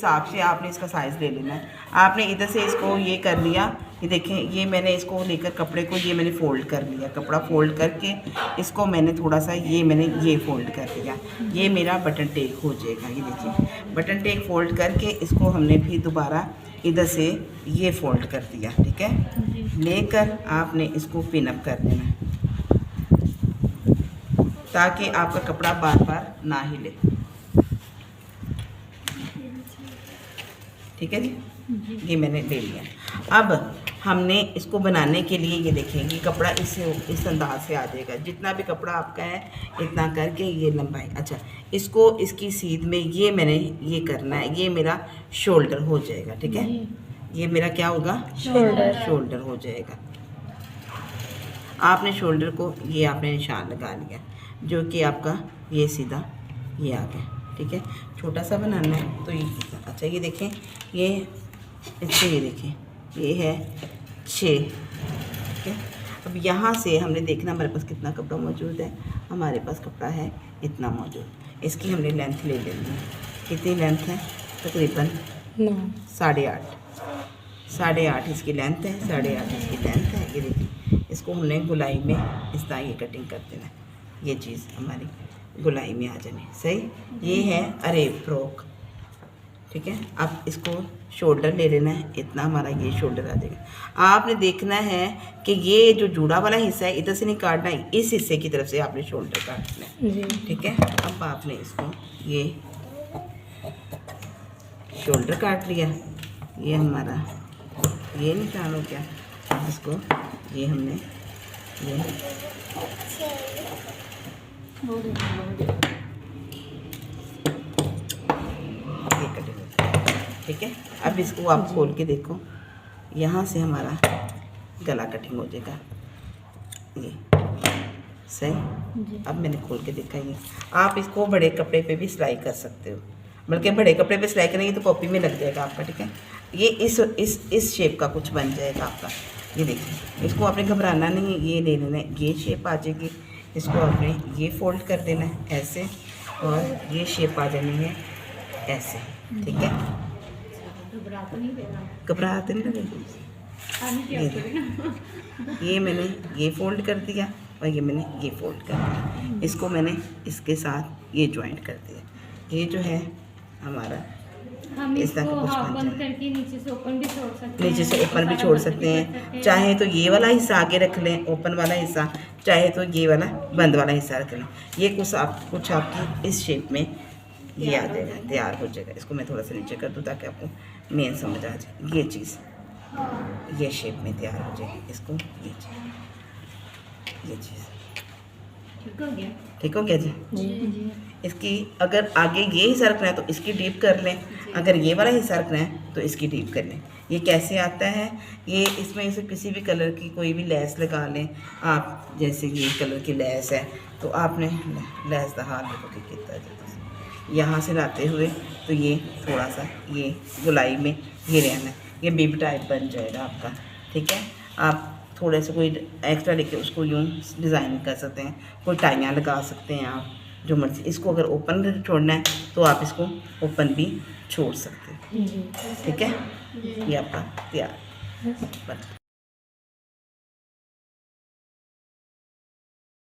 हिसाब से आपने इसका साइज़ ले लेना है। आपने इधर से इसको ये कर लिया, ये देखें, ये मैंने इसको लेकर कपड़े को ये मैंने फ़ोल्ड कर लिया, कपड़ा फ़ोल्ड करके इसको मैंने थोड़ा सा ये फ़ोल्ड कर दिया, ये मेरा बटन टेक हो जाएगा। ये देखिए बटन टेक फ़ोल्ड करके इसको हमने फिर दोबारा इधर से ये फ़ोल्ड कर दिया, ठीक है। लेकर आपने इसको पिन अप कर देना है ताकि आपका कपड़ा बार बार ना हिले, ठीक है जी। ये मैंने ले लिया। अब हमने इसको बनाने के लिए ये देखेंगे कपड़ा इस अंदाज से आ जाएगा, जितना भी कपड़ा आपका है इतना करके ये लंबाई। अच्छा, इसको इसकी सीध में ये मैंने ये करना है, ये मेरा शोल्डर हो जाएगा, ठीक है। ये मेरा क्या होगा, शोल्डर हो जाएगा। आपने शोल्डर को ये आपने निशान लगा लिया जो कि आपका ये सीधा ये आ गया, ठीक है। छोटा सा बनाना है तो ये, अच्छा ये देखें, ये इससे ये देखें ये है 6, ठीक है। अब यहाँ से हमने देखना हमारे पास कितना कपड़ा मौजूद है। हमारे पास कपड़ा है इतना मौजूद, इसकी हमने लेंथ ले लेनी है। कितनी लेंथ है, तकरीबन 8.5 इसकी लेंथ है, 8.5 इसकी लेंथ है। ये देखिए, इसको हमने गुलाई में इस तरह ये कटिंग कर देना, ये चीज़ हमारी गुलाई में आ जानी, सही। ये है अरेब फ्रॉक, ठीक है। अब इसको शोल्डर ले लेना है, इतना हमारा ये शोल्डर आ जाएगा। आपने देखना है कि ये जो जुड़ा वाला हिस्सा है इधर से नहीं काटना है, इस हिस्से की तरफ से आपने शोल्डर काटना है, ठीक है। अब आपने इसको ये शोल्डर काट लिया, ये हमारा ये निशान हो गया। इसको ये हमने ये कटिंग, ठीक है। अब इसको आप खोल के देखो, यहाँ से हमारा गला कटिंग हो जाएगा, ये सही। अब मैंने खोल के देखा, ये आप इसको बड़े कपड़े पे भी सिलाई कर सकते हो, बल्कि बड़े कपड़े पे सिलाई करेंगे तो कॉपी में लग जाएगा आपका, ठीक है। ये इस शेप का कुछ बन जाएगा आपका। ये देखिए, इसको आपने घबराना नहीं है, ये ले लेना है, ये शेप आ जाएगी। इसको आपने ये फोल्ड कर देना है ऐसे, और ये शेप आ जानी है ऐसे, ठीक है। घबराते नहीं लगेगी। ये मैंने ये फोल्ड कर दिया और ये मैंने ये फोल्ड कर दिया, इसको मैंने इसके साथ ये ज्वाइंट कर दिया। ये जो है हमारा हम इस तरह इसको का कुछ हाफ बन बंद जाए। करके नीचे से ओपन भी छोड़ सकते हैं, नीचे से ओपन भी छोड़ सकते हैं, चाहे तो ये वाला हिस्सा आगे रख लें ओपन वाला हिस्सा, चाहे तो ये वाला बंद वाला हिस्सा रख लें। ये कुछ आपकी इस शेप में ये आ जाएगा, तैयार हो जाएगा। इसको मैं थोड़ा सा नीचे कर दूँ ताकि आपको मेन समझ आ जाए। ये चीज़ ये शेप में तैयार हो जाएगी। इसको ये चीज़ ठीक हो गया जी। इसकी अगर आगे ये हिस्सा रखना है तो इसकी डीप कर लें, अगर ये वाला हिस्सा रखना है तो इसकी डीप कर लें। ये कैसे आता है, ये इसमें से किसी भी कलर की कोई भी लेस लगा लें आप, जैसे ये कलर की लेस है तो आपने लेस का हाथ देखो कि कितना जल्दी यहाँ से लाते हुए तो ये थोड़ा सा ये गुलाई में ये रहना है, ये बीब टाइप बन जाएगा आपका, ठीक है। आप थोड़े से कोई एक्स्ट्रा लेके उसको यूँ डिज़ाइन कर सकते हैं, कोई टाइयाँ लगा सकते हैं आप, जो मर्जी। इसको अगर ओपन छोड़ना है तो आप इसको ओपन भी छोड़ सकते हैं, ठीक है। ये आपका तैयार।